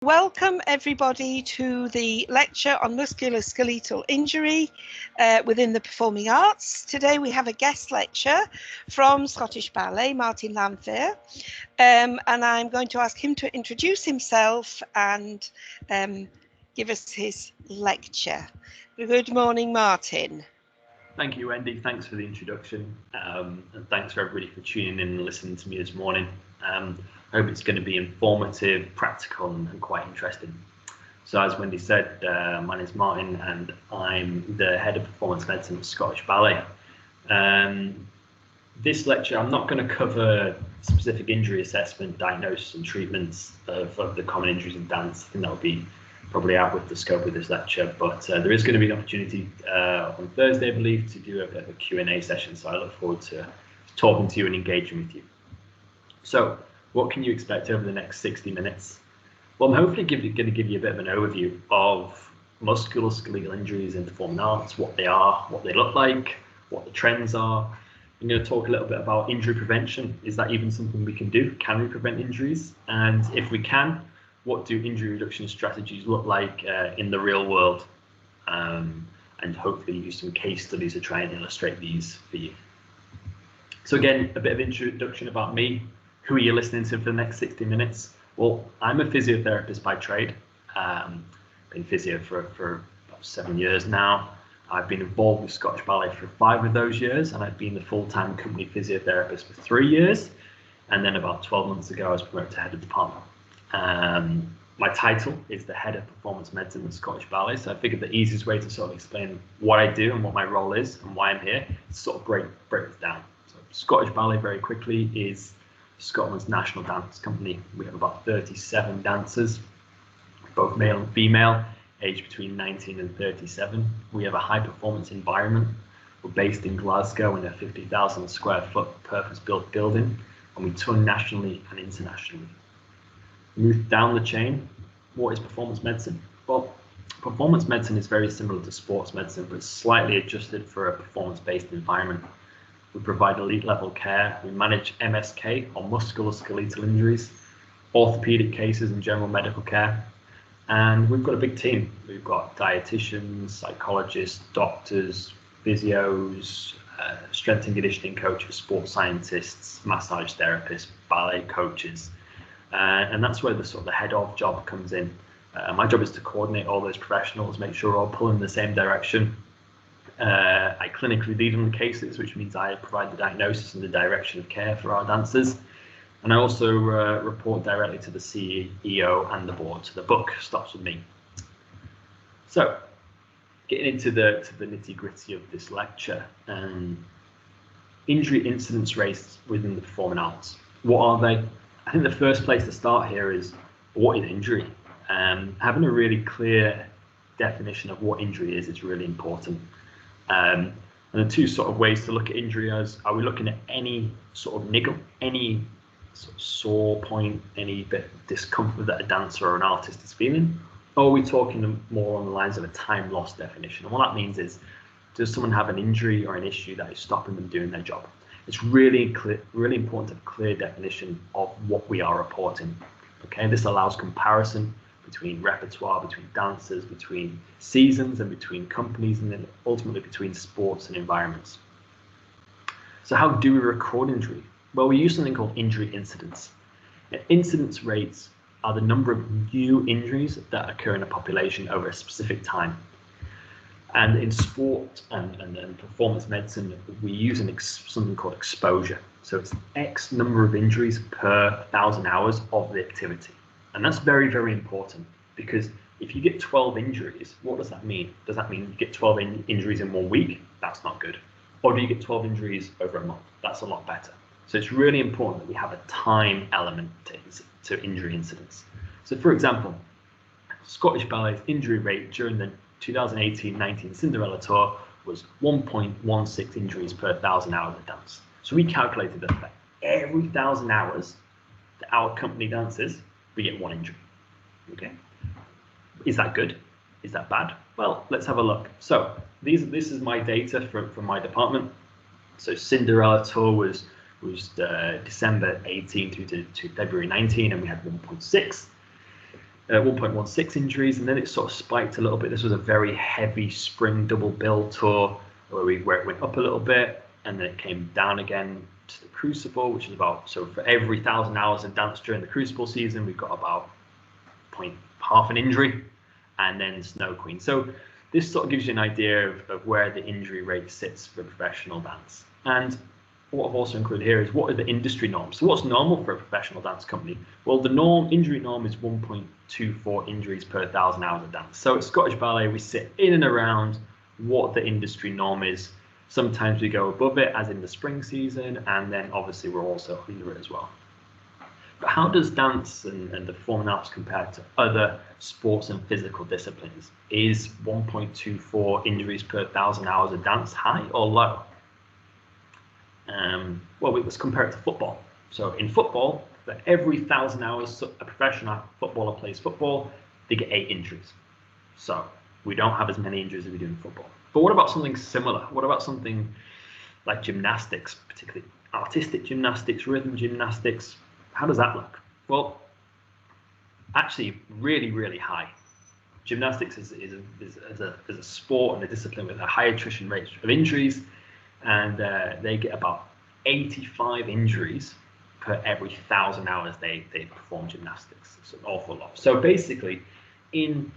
Welcome everybody to the lecture on musculoskeletal injury within the performing arts. Today we have a guest lecture from Scottish Ballet, Martin Lanfair, and I'm going to ask him to introduce himself and give us his lecture. Good morning, Martin. Thank you, Wendy. Thanks for the introduction, and thanks for everybody for tuning in and listening to me this morning. I hope it's going to be informative, practical, and quite interesting. So, as Wendy said, my name is Martin, and I'm the head of performance medicine at Scottish Ballet. This lecture, I'm not going to cover specific injury assessment, diagnosis, and treatments of the common injuries in dance. I think that will be probably out with the scope of this lecture, but there is going to be an opportunity on Thursday, I believe, to do a bit of a Q&A session. So I look forward to talking to you and engaging with you. So what can you expect over the next 60 minutes? Well, I'm hopefully going to give you a bit of an overview of musculoskeletal injuries in performing arts, what they are, what they look like, what the trends are. I'm going to talk a little bit about injury prevention. Is that even something we can do? Can we prevent injuries? And if we can, what do injury reduction strategies look like in the real world? And hopefully use some case studies to try and illustrate these for you. So again, a bit of introduction about me. Who are you listening to for the next 60 minutes? Well, I'm a physiotherapist by trade. Been physio for about 7 years now. I've been involved with Scottish Ballet for 5 of those years, and I've been the full-time company physiotherapist for 3 years. And then about 12 months ago, I was promoted to head of department. My title is the head of performance medicine at Scottish Ballet. So I figured the easiest way to sort of explain what I do and what my role is and why I'm here is sort of break it down. So Scottish Ballet, very quickly, is Scotland's national dance company. We have about 37 dancers, both male and female, aged between 19 and 37. We have a high performance environment. We're based in Glasgow in a 50,000 square foot purpose-built building, and we tour nationally and internationally. Move down the chain. What is performance medicine? Well, performance medicine is very similar to sports medicine, but slightly adjusted for a performance-based environment. We provide elite level care. We manage MSK, or musculoskeletal injuries, orthopedic cases, and general medical care. And we've got a big team. We've got dietitians, psychologists, doctors, physios, strength and conditioning coaches, sports scientists, massage therapists, ballet coaches. And that's where the sort of the head of job comes in. My job is to coordinate all those professionals, make sure we're all pulling in the same direction. I clinically lead on the cases, which means I provide the diagnosis and the direction of care for our dancers. And I also report directly to the CEO and the board. So the buck stops with me. So getting into the nitty gritty of this lecture, injury incidence rates within the performing arts. What are they? I think the first place to start here is what is injury? Having a really clear definition of what injury is really important. And the two sort of ways to look at injury are we looking at any sort of niggle, any sort of sore point, any bit of discomfort that a dancer or an artist is feeling? Or are we talking more on the lines of a time loss definition? And what that means is, does someone have an injury or an issue that is stopping them doing their job? It's really important to have a clear definition of what we are reporting. Okay, this allows comparison between repertoire, between dancers, between seasons, and between companies, and then ultimately between sports and environments. So how do we record injury? Well, we use something called injury incidence. Incidence rates are the number of new injuries that occur in a population over a specific time. And in sport and performance medicine, we use something called exposure. So it's X number of injuries per 1,000 hours of the activity. And that's very, very important, because if you get 12 injuries, what does that mean? Does that mean you get 12 injuries in 1 week? That's not good. Or do you get 12 injuries over a month? That's a lot better. So it's really important that we have a time element to injury incidence. So for example, Scottish Ballet's injury rate during the 2018-19 Cinderella Tour was 1.16 injuries per 1,000 hours of dance. So we calculated that for every 1,000 hours that our company dances, we get 1 injury. Okay, is that good? Is that bad? Well, let's have a look. So this is my data from my department. So Cinderella Tour was December 18 through to February 19, and we had 1.6. 1.16 injuries, and then it sort of spiked a little bit. This was a very heavy spring double bill tour where it went up a little bit, and then it came down again to the Crucible, which is about, so for every 1,000 hours of dance during the Crucible season, we've got about half an injury, and then Snow Queen. So this sort of gives you an idea of where the injury rate sits for professional dance. And what I've also included here is what are the industry norms. So what's normal for a professional dance company? Well, the injury norm is 1.24 injuries per 1,000 hours of dance. So at Scottish Ballet, we sit in and around what the industry norm is. Sometimes we go above it, as in the spring season, and then obviously we're also under it as well. But how does dance and the performing arts compare to other sports and physical disciplines? Is 1.24 injuries per 1,000 hours of dance high or low? Well, let's compare it to football. So in football, for every 1,000 hours a professional footballer plays football, they get 8 injuries. So we don't have as many injuries as we do in football. But what about something similar? What about something like gymnastics, particularly artistic gymnastics, rhythm gymnastics? How does that look? Well, actually really, really high. Gymnastics is a sport and a discipline with a high attrition rate of injuries, and they get about 85 injuries per every 1,000 hours they perform gymnastics. It's an awful lot. So basically, in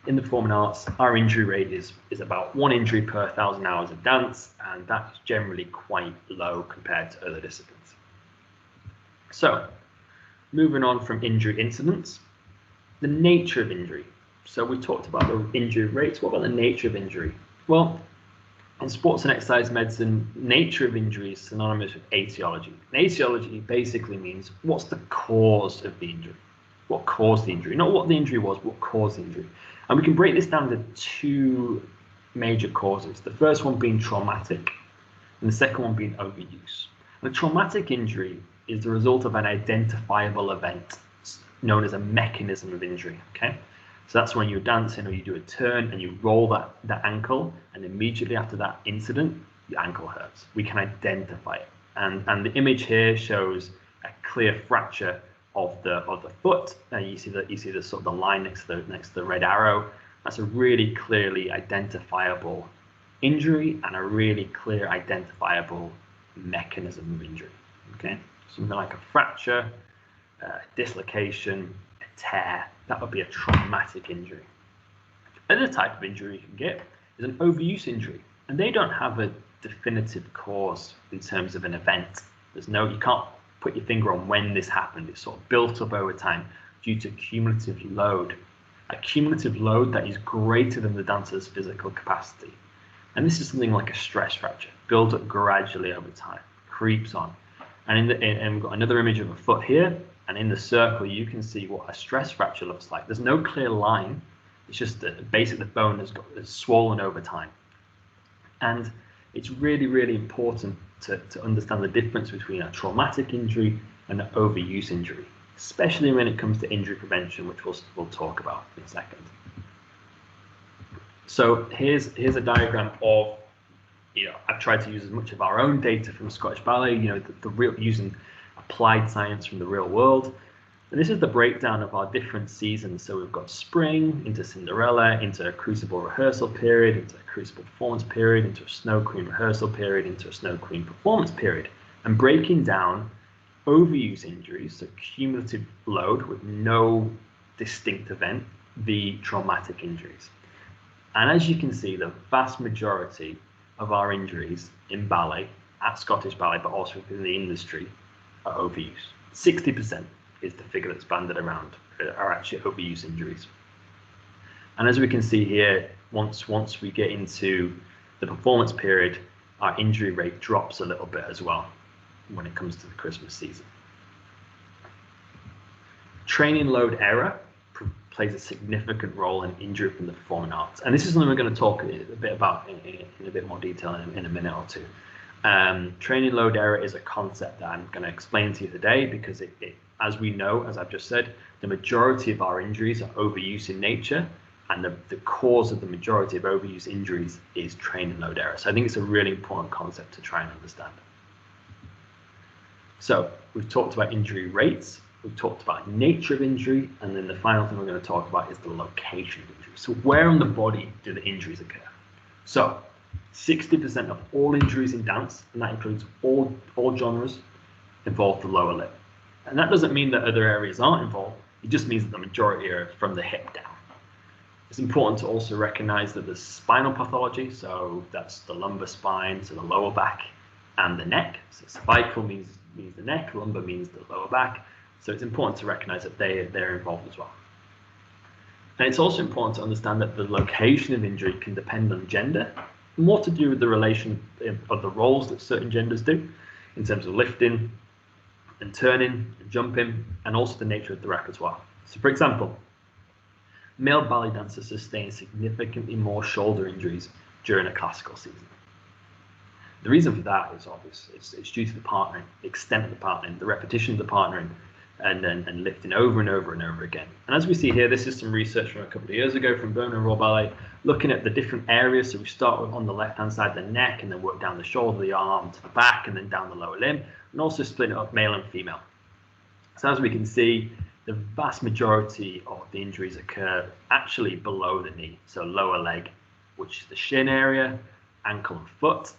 the performing arts, our injury rate is about 1 injury per 1,000 hours of dance, and that's generally quite low compared to other disciplines. So, moving on from injury incidents, the nature of injury. So we talked about the injury rates. What about the nature of injury? Well, in sports and exercise medicine, nature of injury is synonymous with etiology. And etiology basically means what's the cause of the injury? What caused the injury? Not what the injury was, what caused the injury. And we can break this down into 2 major causes. The first one being traumatic, and the second one being overuse. And a traumatic injury is the result of an identifiable event known as a mechanism of injury. Okay, so that's when you're dancing or you do a turn and you roll that ankle, and immediately after that incident, the ankle hurts. We can identify it, and the image here shows a clear fracture of the foot, and you see the sort of the line next to the red arrow. That's a really clearly identifiable injury and a really clear identifiable mechanism of injury. Okay, something like a fracture, dislocation, a tear, that would be a traumatic injury. Another type of injury you can get is an overuse injury, and they don't have a definitive cause in terms of an event. You can't put your finger on when this happened. It's sort of built up over time due to cumulative load, a cumulative load that is greater than the dancer's physical capacity. And this is something like a stress fracture, builds up gradually over time, creeps on. And we've got another image of a foot here, and in the circle you can see what a stress fracture looks like. There's no clear line. It's just that basically the bone has swollen over time. And it's really, really important to understand the difference between a traumatic injury and an overuse injury, especially when it comes to injury prevention, which we'll talk about in a second. So here's a diagram of, I've tried to use as much of our own data from Scottish Ballet, using applied science from the real world. And this is the breakdown of our different seasons. So we've got spring into Cinderella, into a Crucible rehearsal period, into a Crucible performance period, into a Snow Queen rehearsal period, into a Snow Queen performance period, and breaking down overuse injuries, so cumulative load with no distinct event, the traumatic injuries. And as you can see, the vast majority of our injuries in ballet, at Scottish Ballet, but also within the industry, are overuse. 60% is the figure that's banded around, are actually overuse injuries. And as we can see here, once we get into the performance period, our injury rate drops a little bit as well when it comes to the Christmas season. Training load error plays a significant role in injury from the performing arts. And this is something we're going to talk a bit about in a bit more detail in a minute or two. Training load error is a concept that I'm going to explain to you today because as we know, as I've just said, the majority of our injuries are overuse in nature, and the cause of the majority of overuse injuries is training load error. So I think it's a really important concept to try and understand. So we've talked about injury rates. we've talked about nature of injury, and then the final thing we're going to talk about is the location of injury. So where on the body do the injuries occur? So 60% of all injuries in dance, and that includes all genres, involve the lower limb. And that doesn't mean that other areas aren't involved. It just means that the majority are from the hip down. It's important to also recognize that there's spinal pathology, so that's the lumbar spine, so the lower back and the neck. So cervical means the neck, lumbar means the lower back. So it's important to recognize that they're involved as well. And it's also important to understand that the location of injury can depend on gender, more to do with the relation of the roles that certain genders do in terms of lifting and turning and jumping, and also the nature of the repertoire. So for example, male ballet dancers sustain significantly more shoulder injuries during a classical season. The reason for that is obvious. It's due to the partnering, the extent of the partnering, the repetition of the partnering, and lifting over and over and over again. And as we see here, this is some research from a couple of years ago from Bono and Royal Ballet, looking at the different areas. So we start with on the left-hand side, the neck, and then work down the shoulder, the arm, to the back, and then down the lower limb, and also split it up male and female. So as we can see, the vast majority of the injuries occur actually below the knee, so lower leg, which is the shin area, ankle and foot,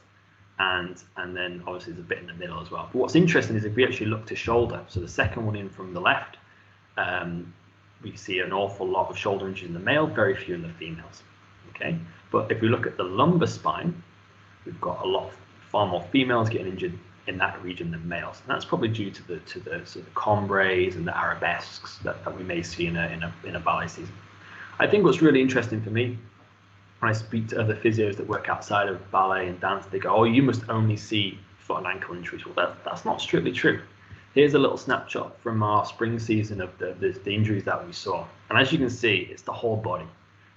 and then obviously there's a bit in the middle as well. But what's interesting is if we actually look to shoulder, so the second one in from the left, we see an awful lot of shoulder injuries in the male, very few in the females. Okay, but if we look at the lumbar spine, we've got far more females getting injured in that region than males, and that's probably due to the sort of combres and the arabesques that we may see in a ballet season. I think what's really interesting for me, when I speak to other physios that work outside of ballet and dance, they go, "Oh, you must only see foot and ankle injuries." Well, that's not strictly true. Here's a little snapshot from our spring season of the injuries that we saw, and as you can see, it's the whole body.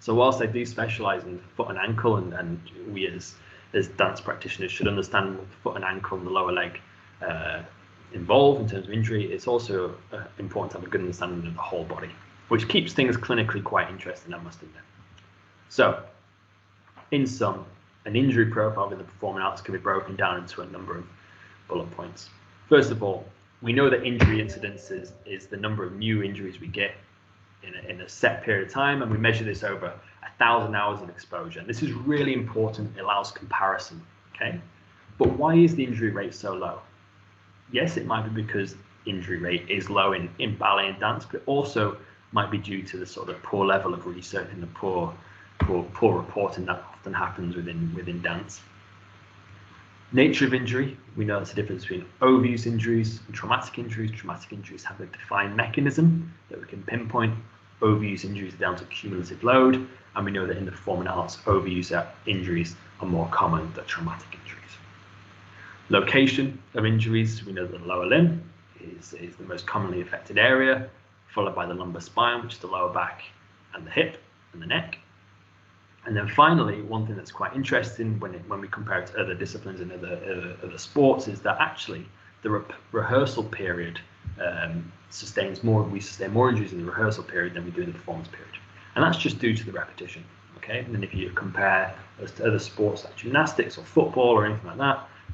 So whilst I do specialize in foot and ankle, and we as dance practitioners should understand what the foot and ankle and the lower leg involve in terms of injury, it's also important to have a good understanding of the whole body, which keeps things clinically quite interesting, I must admit. So, in sum, an injury profile in the performing arts can be broken down into a number of bullet points. First of all, we know that injury incidence is the number of new injuries we get in a set period of time, and we measure this over 1,000 hours of exposure. And this is really important. It allows comparison. Okay, but why is the injury rate so low? Yes, it might be because injury rate is low in ballet and dance, but it also might be due to the sort of poor level of research and the poor reporting that often happens within dance. Nature of injury, we know there's a difference between overuse injuries and traumatic injuries. Traumatic injuries have a defined mechanism that we can pinpoint. Overuse injuries are down to cumulative load, and we know that in the performing arts, overuse injuries are more common than traumatic injuries. Location of injuries, we know that the lower limb is the most commonly affected area, followed by the lumbar spine, which is the lower back, and the hip and the neck. And then finally, one thing that's quite interesting when we compare it to other disciplines and other sports is that actually the rehearsal period we sustain more injuries in the rehearsal period than we do in the performance period. And that's just due to the repetition, okay? And then if you compare us to other sports like gymnastics or football or anything like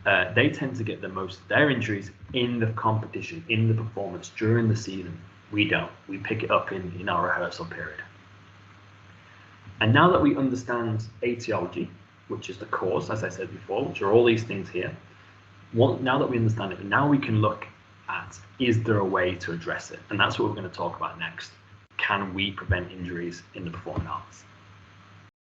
that, they tend to get the most of their injuries in the competition, in the performance, during the season. We don't. We pick it up in our rehearsal period. And now that we understand etiology, which is the cause, as I said before, which are all these things here, now that we understand it, now we can look at, is there a way to address it? And that's what we're going to talk about next. Can we prevent injuries in the performing arts?